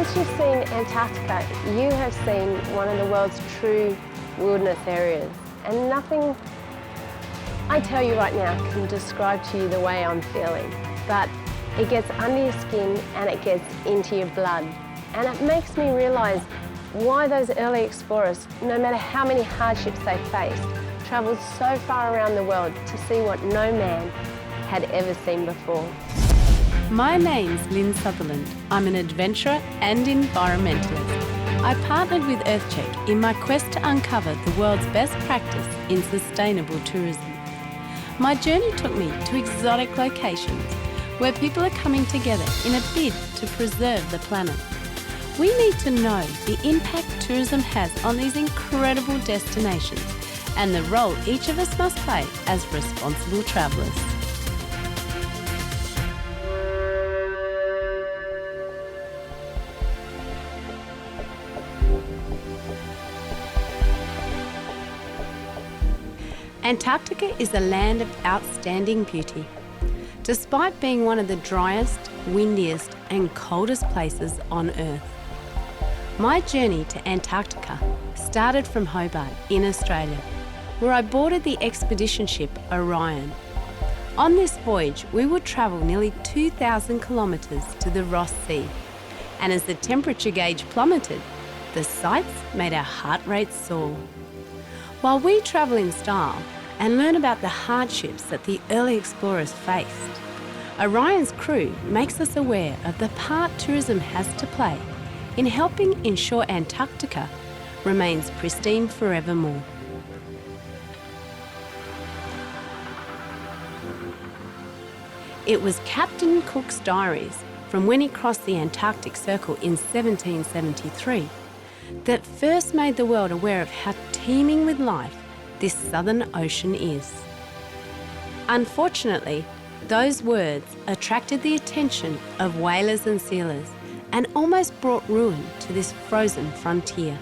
Once you've seen Antarctica, you have seen one of the world's true wilderness areas. And nothing I tell you right now can describe to you the way I'm feeling. But it gets under your skin and it gets into your blood. And it makes me realise why those early explorers, no matter how many hardships they faced, travelled so far around the world to see what no man had ever seen before. My name's Lin Sutherland. I'm an adventurer and environmentalist. I partnered with EarthCheck in my quest to uncover the world's best practice in sustainable tourism. My journey took me to exotic locations where people are coming together in a bid to preserve the planet. We need to know the impact tourism has on these incredible destinations and the role each of us must play as responsible travellers. Antarctica is a land of outstanding beauty. Despite being one of the driest, windiest and coldest places on Earth. My journey to Antarctica started from Hobart in Australia, where I boarded the expedition ship Orion. On this voyage, we would travel nearly 2,000 kilometres to the Ross Sea, and as the temperature gauge plummeted, the sights made our heart rates soar. While we travel in style and learn about the hardships that the early explorers faced, Orion's crew makes us aware of the part tourism has to play in helping ensure Antarctica remains pristine forevermore. It was Captain Cook's diaries from when he crossed the Antarctic Circle in 1773 that first made the world aware of how teeming with life this southern ocean is. Unfortunately, those words attracted the attention of whalers and sealers and almost brought ruin to this frozen frontier.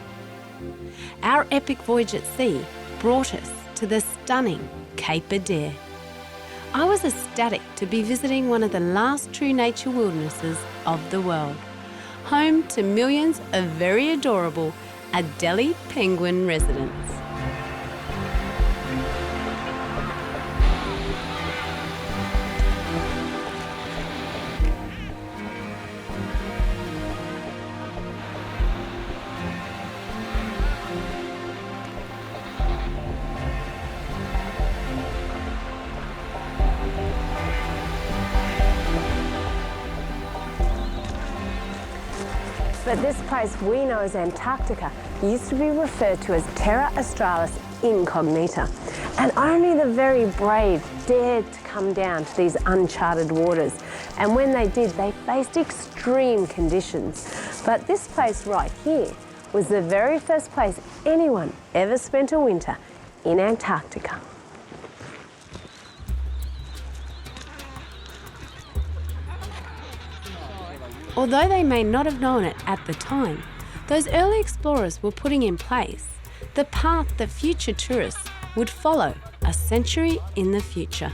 Our epic voyage at sea brought us to the stunning Cape Adare. I was ecstatic to be visiting one of the last true nature wildernesses of the world, home to millions of very adorable Adelie penguin residents. But this place we know as Antarctica used to be referred to as Terra Australis Incognita. And only the very brave dared to come down to these uncharted waters. And when they did, they faced extreme conditions. But this place right here was the very first place anyone ever spent a winter in Antarctica. Although they may not have known it at the time, those early explorers were putting in place the path that future tourists would follow a century in the future.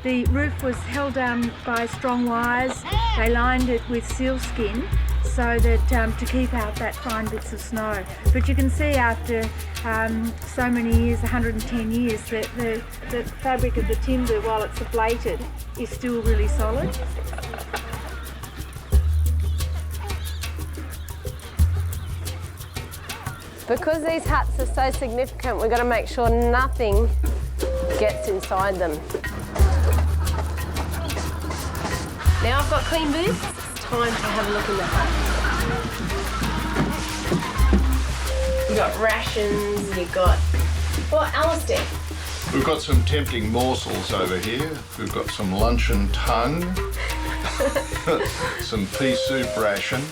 The roof was held down by strong wires. They lined it with sealskin so that to keep out that fine bits of snow. But you can see after so many years, 110 years, that the fabric of the timber, while it's ablated, is still really solid. Because these huts are so significant, we've got to make sure nothing gets inside them. Now I've got clean boots, it's time to have a look in the hut. You've got rations, you've got... Well, Alistair. We've got some tempting morsels over here. We've got some luncheon tongue, some pea soup ration.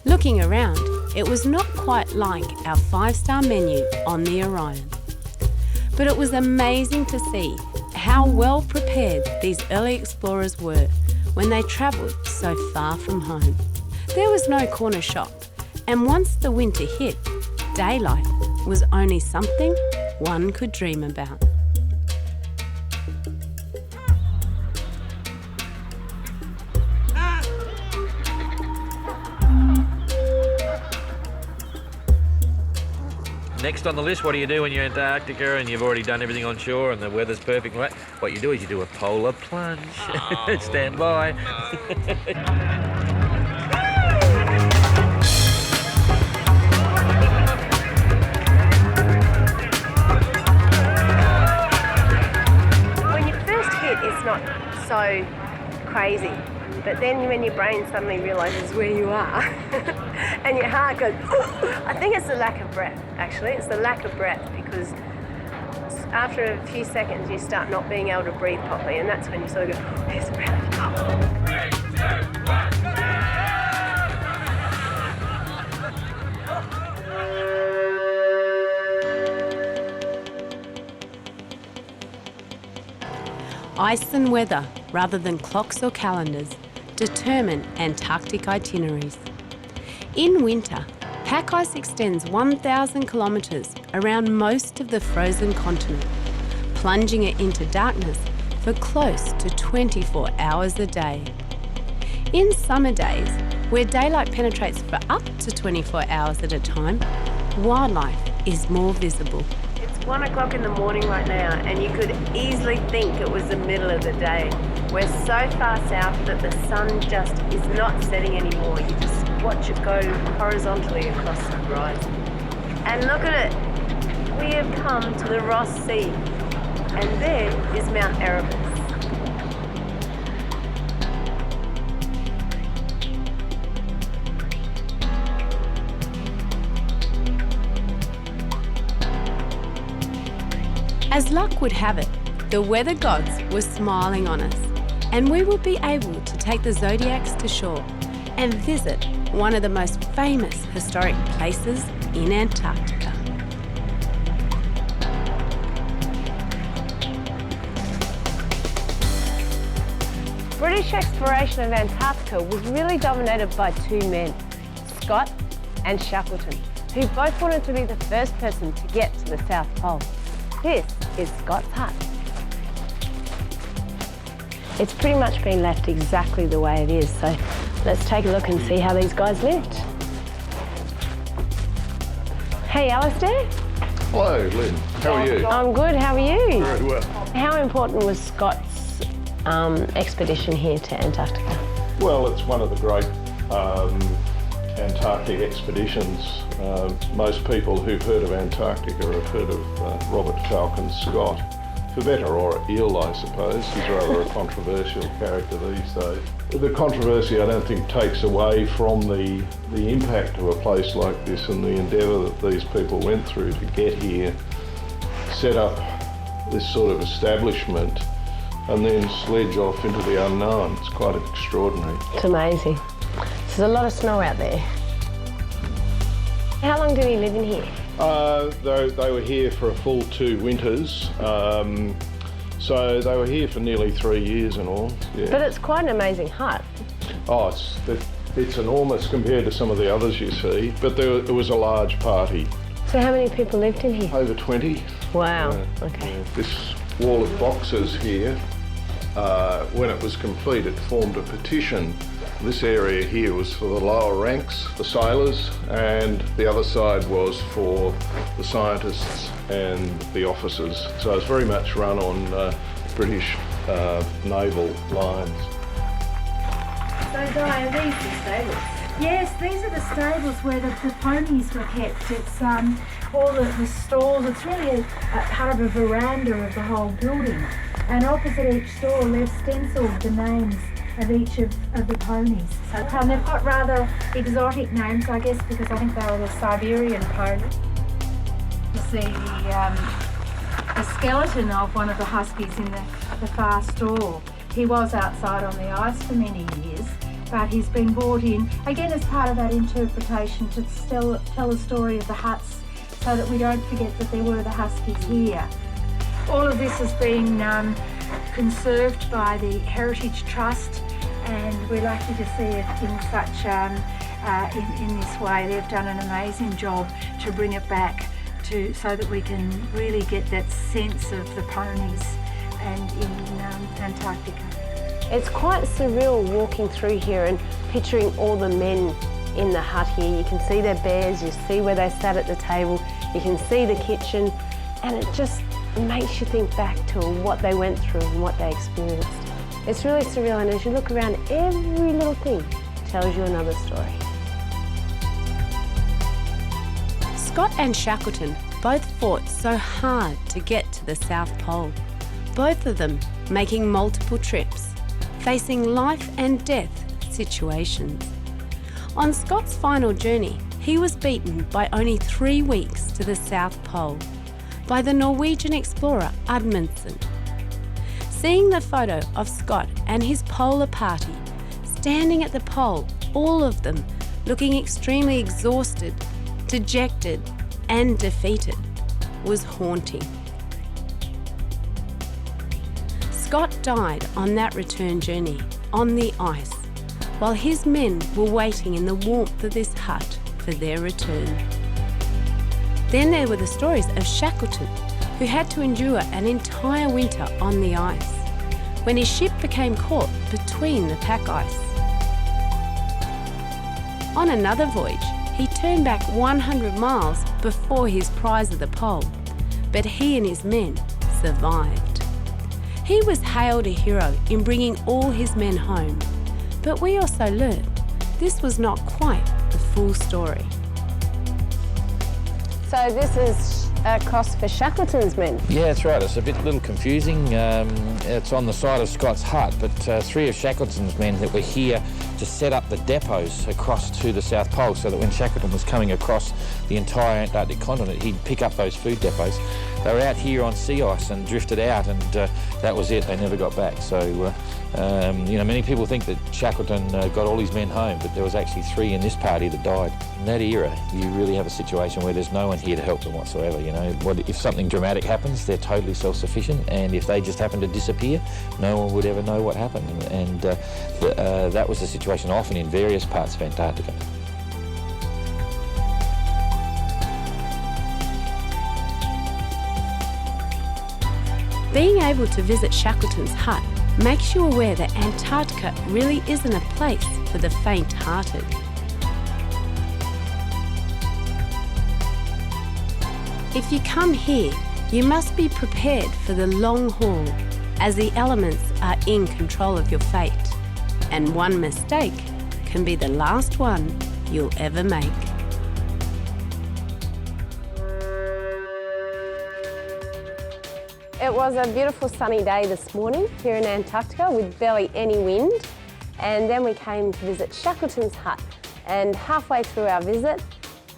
Looking around, it was not quite like our 5-star menu on the Orion. But it was amazing to see how well prepared these early explorers were when they travelled so far from home. There was no corner shop, and once the winter hit, daylight was only something one could dream about. Next on the list, what do you do when you're in Antarctica and you've already done everything on shore and the weather's perfect? What you do is you do a polar plunge. Stand by. When you first hit, it's not so crazy. But then when your brain suddenly realises where you are and your heart goes, I think it's the lack of breath, actually. It's the lack of breath, because after a few seconds you start not being able to breathe properly, and that's when you sort of go, where's the breath? Ice and weather, rather than clocks or calendars, determine Antarctic itineraries. In winter, pack ice extends 1,000 kilometres around most of the frozen continent, plunging it into darkness for close to 24 hours a day. In summer days, where daylight penetrates for up to 24 hours at a time, wildlife is more visible. It's 1 o'clock in the morning right now, and you could easily think it was the middle of the day. We're so far south that the sun just is not setting anymore. You just watch it go horizontally across the horizon. And look at it. We have come to the Ross Sea, and there is Mount Erebus. As luck would have it, the weather gods were smiling on us, and we would be able to take the Zodiacs to shore and visit one of the most famous historic places in Antarctica. British exploration of Antarctica was really dominated by two men, Scott and Shackleton, who both wanted to be the first person to get to the South Pole. This is Scott's hut. It's pretty much been left exactly the way it is, so let's take a look and see how these guys lived. Hey, Alistair. Hello, Lynn. How are you? I'm good, how are you? Very well. How important was Scott's expedition here to Antarctica? Well, it's one of the great Antarctic expeditions. Most people who've heard of Antarctica have heard of Robert Falcon Scott. For better or ill, I suppose. He's rather a controversial character these days. The controversy, I don't think, takes away from the impact of a place like this and the endeavour that these people went through to get here, set up this sort of establishment, and then sledge off into the unknown. It's quite extraordinary. It's amazing. There's a lot of snow out there. How long did he live in here? They were here for a full 2 winters, so they were here for nearly 3 years in all. Yeah. But it's quite an amazing hut. Oh, it's enormous compared to some of the others you see, but it was a large party. So how many people lived in here? Over 20. Wow, okay. This wall of boxes here, when it was complete, it formed a partition. This area here was for the lower ranks, the sailors, and the other side was for the scientists and the officers. So it's very much run on British naval lines. So Di, are these the stables? Yes, these are the stables where the ponies were kept. It's all the stalls. It's really a part of a veranda of the whole building. And opposite each stall, they've stenciled the names of each of the ponies. So they've got rather exotic names, I guess, because I think they were the Siberian pony. You see the skeleton of one of the huskies in the far stall. He was outside on the ice for many years, but he's been brought in, again as part of that interpretation, to tell the story of the huts so that we don't forget that there were the huskies here. All of this has been conserved by the Heritage Trust, and we're lucky to see it in such in this way. They've done an amazing job to bring it back so that we can really get that sense of the ponies and in Antarctica. It's quite surreal walking through here and picturing all the men in the hut here. You can see their bears, you see where they sat at the table. You can see the kitchen, and it just makes you think back to what they went through and what they experienced. It's really surreal, and as you look around, every little thing tells you another story. Scott and Shackleton both fought so hard to get to the South Pole, both of them making multiple trips, facing life and death situations. On Scott's final journey, he was beaten by only 3 weeks to the South Pole by the Norwegian explorer Amundsen. Seeing the photo of Scott and his polar party standing at the pole, all of them looking extremely exhausted, dejected and defeated, was haunting. Scott died on that return journey on the ice, while his men were waiting in the warmth of this hut for their return. Then there were the stories of Shackleton, who had to endure an entire winter on the ice, when his ship became caught between the pack ice. On another voyage, he turned back 100 miles before his prize of the pole, but he and his men survived. He was hailed a hero in bringing all his men home, but we also learned this was not quite the full story. So this is a cross for Shackleton's men. Yeah, that's right. It's a little confusing. It's on the side of Scott's hut, but 3 of Shackleton's men that were here to set up the depots across to the South Pole, so that when Shackleton was coming across the entire Antarctic continent, he'd pick up those food depots. They were out here on sea ice and drifted out, and that was it. They never got back. So, many people think that Shackleton got all his men home, but there was actually 3 in this party that died. In that era, you really have a situation where there's no one here to help them whatsoever. If something dramatic happens, they're totally self-sufficient, and if they just happen to disappear, no one would ever know what happened. And that was the situation often in various parts of Antarctica. Being able to visit Shackleton's hut makes you aware that Antarctica really isn't a place for the faint-hearted. If you come here, you must be prepared for the long haul, as the elements are in control of your fate, and one mistake can be the last one you'll ever make. It was a beautiful sunny day this morning here in Antarctica with barely any wind, and then we came to visit Shackleton's hut, and halfway through our visit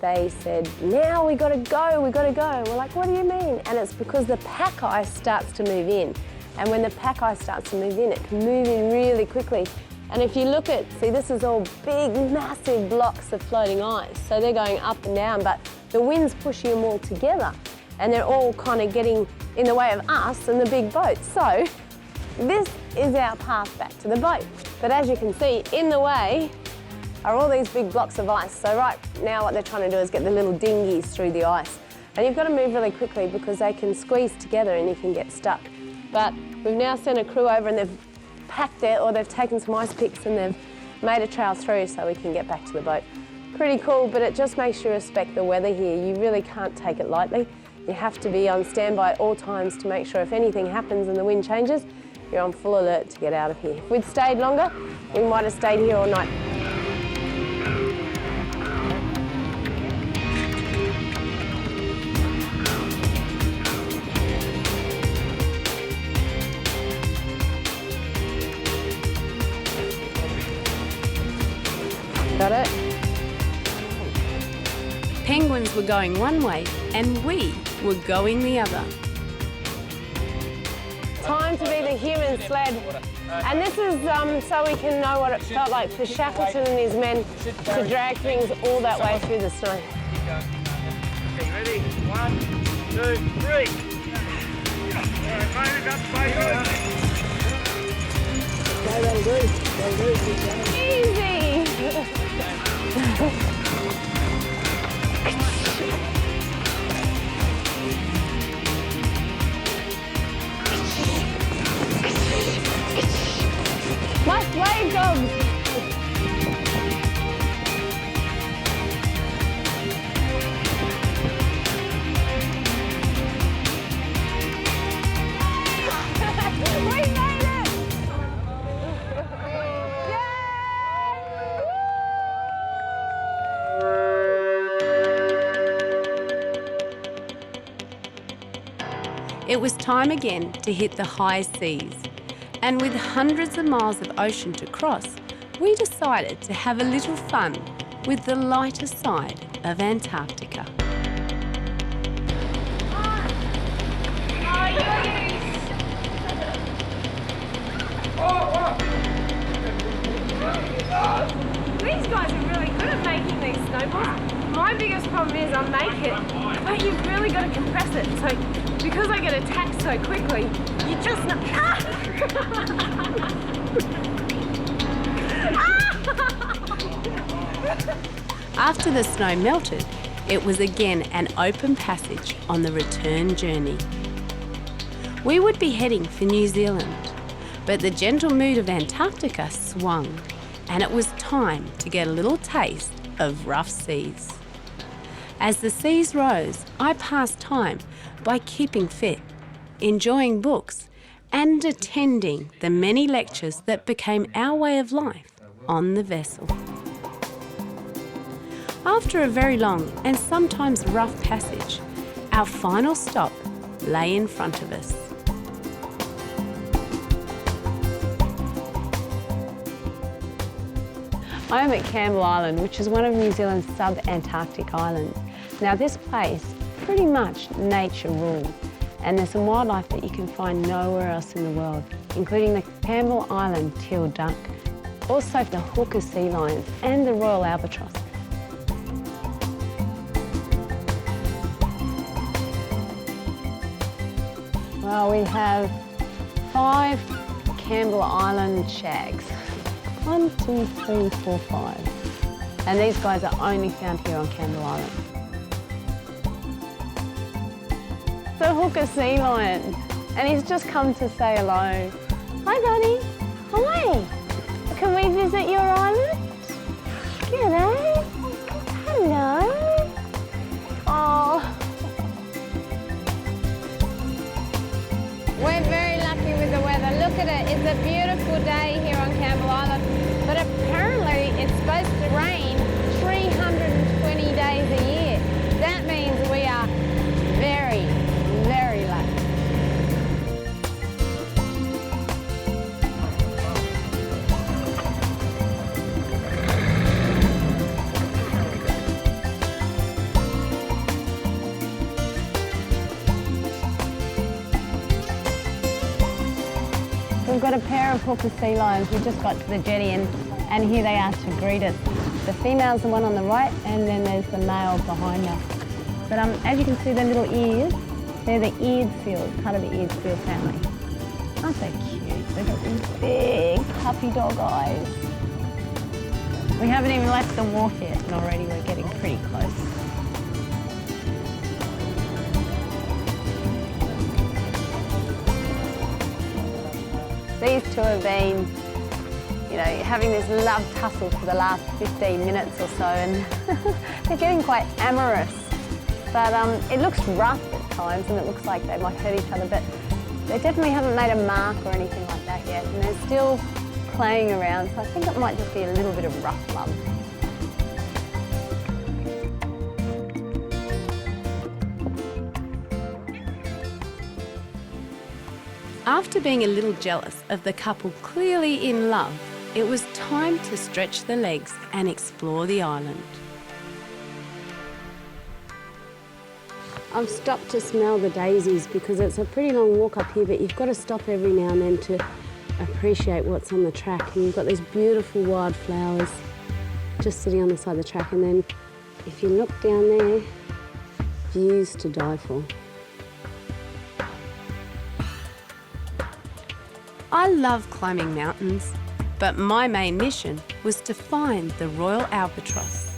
they said, "Now we gotta go, we gotta go." And we're like, "What do you mean?" And it's because the pack ice starts to move in, and when the pack ice starts to move in, it can move in really quickly. And if you look at, see, this is all big, massive blocks of floating ice, so they're going up and down, but the wind's pushing them all together, and they're all kind of getting in the way of us and the big boat. So this is our path back to the boat. But as you can see, in the way are all these big blocks of ice. So right now what they're trying to do is get the little dinghies through the ice. And you've got to move really quickly because they can squeeze together and you can get stuck. But we've now sent a crew over and they've packed it, or they've taken some ice picks and they've made a trail through so we can get back to the boat. Pretty cool, but it just makes you respect the weather here. You really can't take it lightly. You have to be on standby at all times to make sure if anything happens and the wind changes, you're on full alert to get out of here. If we'd stayed longer, we might have stayed here all night. Got it? Penguins were going one way and we were going the other. Time to be the human sled. And this is so we can know what it felt like for Shackleton and his men to drag things all that way through the snow. Okay, ready? 1, 2, 3. Easy! Must wave dogs! It was time again to hit the high seas. And with hundreds of miles of ocean to cross, we decided to have a little fun with the lighter side of Antarctica. These guys are really good at making these snowballs. My biggest problem is I make it, but you've really got to compress it. So because I get attacked so quickly, you just know. After the snow melted, it was again an open passage on the return journey. We would be heading for New Zealand, but the gentle mood of Antarctica swung, and it was time to get a little taste of rough seas. As the seas rose, I passed time by keeping fit, enjoying books, and attending the many lectures that became our way of life on the vessel. After a very long and sometimes rough passage, our final stop lay in front of us. I am at Campbell Island, which is one of New Zealand's sub-Antarctic islands. Now this place, pretty much nature ruled, and there's some wildlife that you can find nowhere else in the world, including the Campbell Island teal duck, also the hooker sea lions and the Royal Albatross. Well, we have 5 Campbell Island shags. 1, 2, 3, 4, 5. And these guys are only found here on Campbell Island. The hooker sea lion, and he's just come to say hello. Hi, buddy. Hi. Can we visit your island? G'day. Hello. Oh. We're very lucky with the weather. Look at it. It's a beautiful day here on Campbell Island, but apparently it's supposed to rain 320 days a year. That means we are very, very lucky. We've got a pair of hooker sea lions. We just got to the jetty and here they are to greet us. The female's the one on the right and then there's the male behind us. But as you can see, the little ears, they're the eared seals, part of the eared seal family. Aren't they cute? They've got these big puppy dog eyes. We haven't even left the wharf yet and already we're getting pretty close. These two have been, you know, having this love tussle for the last 15 minutes or so, and they're getting quite amorous. But it looks rough at times, and it looks like they might hurt each other, but they definitely haven't made a mark or anything like that yet, and they're still playing around, so I think it might just be a little bit of rough love. After being a little jealous of the couple clearly in love, it was time to stretch the legs and explore the island. I've stopped to smell the daisies because it's a pretty long walk up here, but you've got to stop every now and then to appreciate what's on the track. And you've got these beautiful wild flowers just sitting on the side of the track, and then if you look down there, views to die for. I love climbing mountains, but my main mission was to find the Royal Albatross,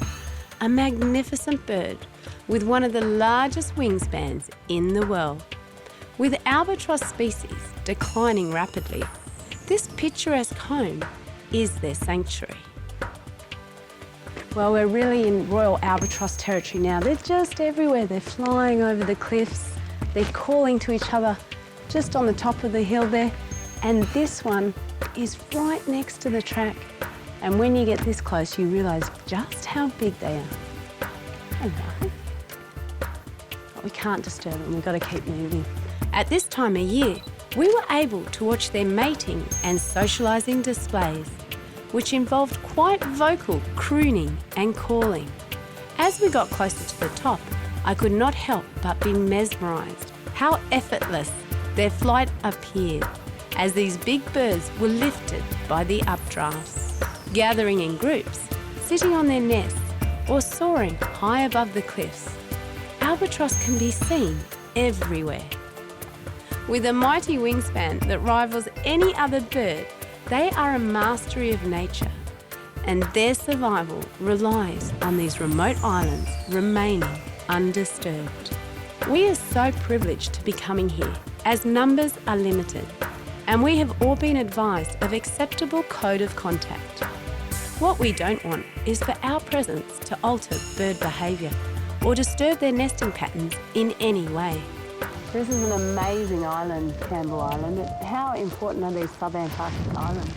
a magnificent bird with one of the largest wingspans in the world. With albatross species declining rapidly, this picturesque home is their sanctuary. Well, we're really in Royal Albatross territory now. They're just everywhere. They're flying over the cliffs. They're calling to each other just on the top of the hill there. And this one is right next to the track. And when you get this close, you realise just how big they are. Hello. But we can't disturb them, we've got to keep moving. At this time of year, we were able to watch their mating and socialising displays, which involved quite vocal crooning and calling. As we got closer to the top, I could not help but be mesmerised how effortless their flight appeared as these big birds were lifted by the updrafts. Gathering in groups, sitting on their nests or soaring high above the cliffs, albatross can be seen everywhere. With a mighty wingspan that rivals any other bird, they are a mastery of nature, and their survival relies on these remote islands remaining undisturbed. We are so privileged to be coming here, as numbers are limited, and we have all been advised of acceptable code of contact. What we don't want is for our presence to alter bird behaviour or disturb their nesting patterns in any way. This is an amazing island, Campbell Island. How important are these sub-Antarctic islands?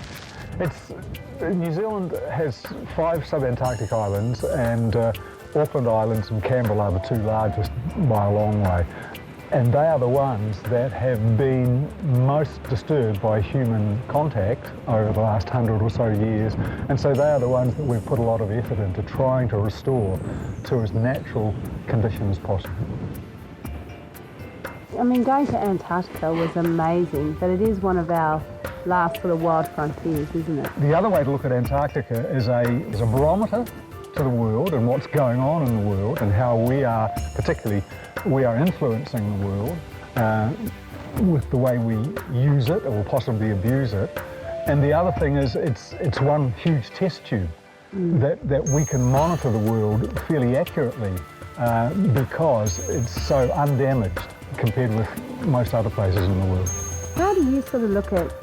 New Zealand has 5 sub-Antarctic islands, and Auckland Islands and Campbell are the 2 largest by a long way. And they are the ones that have been most disturbed by human contact over the last 100 or so years. And so they are the ones that we've put a lot of effort into trying to restore to as natural conditions as possible. I mean, going to Antarctica was amazing, but it is one of our last sort of wild frontiers, isn't it? The other way to look at Antarctica is a barometer to the world and what's going on in the world, and how we are influencing the world with the way we use it or possibly abuse it. And the other thing is it's one huge test tube that we can monitor the world fairly accurately because it's so undamaged compared with most other places in the world. How do you sort of look at,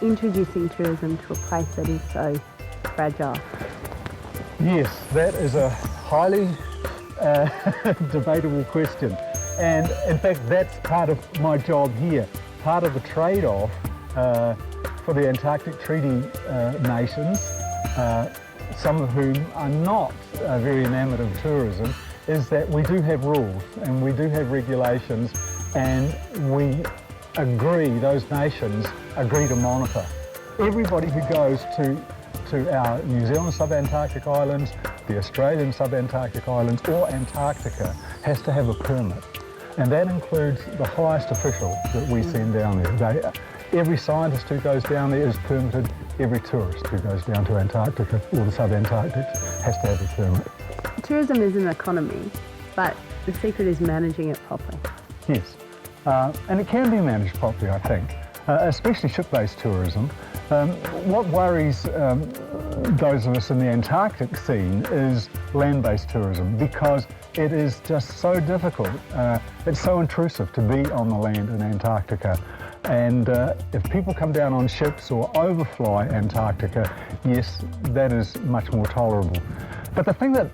introducing tourism to a place that is so fragile? Yes, that is a highly debatable question. And in fact, that's part of my job here. Part of the trade-off for the Antarctic Treaty nations, some of whom are not very enamoured of tourism, is that we do have rules and we do have regulations, and those nations agree to monitor. Everybody who goes to our New Zealand sub-Antarctic islands, the Australian sub-Antarctic islands, or Antarctica has to have a permit. And that includes the highest official that we send down there. Every scientist who goes down there is permitted. Every tourist who goes down to Antarctica or the sub-Antarctic has to have a permit. Tourism is an economy, but the secret is managing it properly. Yes, and it can be managed properly, I think, especially ship-based tourism. What worries those of us in the Antarctic scene is land-based tourism, because it is just so difficult. It's so intrusive to be on the land in Antarctica. And if people come down on ships or overfly Antarctica, yes, that is much more tolerable. But the thing that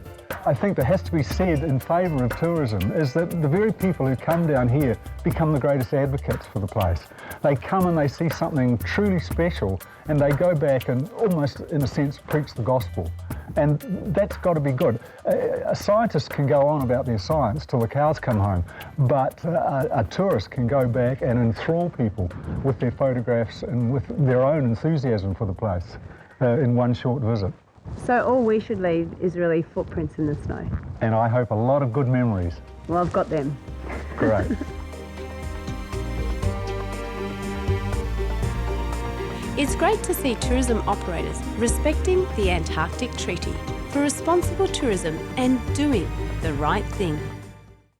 I think that has to be said in favour of tourism is that the very people who come down here become the greatest advocates for the place. They come and they see something truly special, and they go back and almost, in a sense, preach the gospel. And that's got to be good. A scientist can go on about their science till the cows come home, but a tourist can go back and enthrall people with their photographs and with their own enthusiasm for the place in one short visit. So all we should leave is really footprints in the snow. And I hope a lot of good memories. Well, I've got them. Great. It's great to see tourism operators respecting the Antarctic Treaty for responsible tourism and doing the right thing.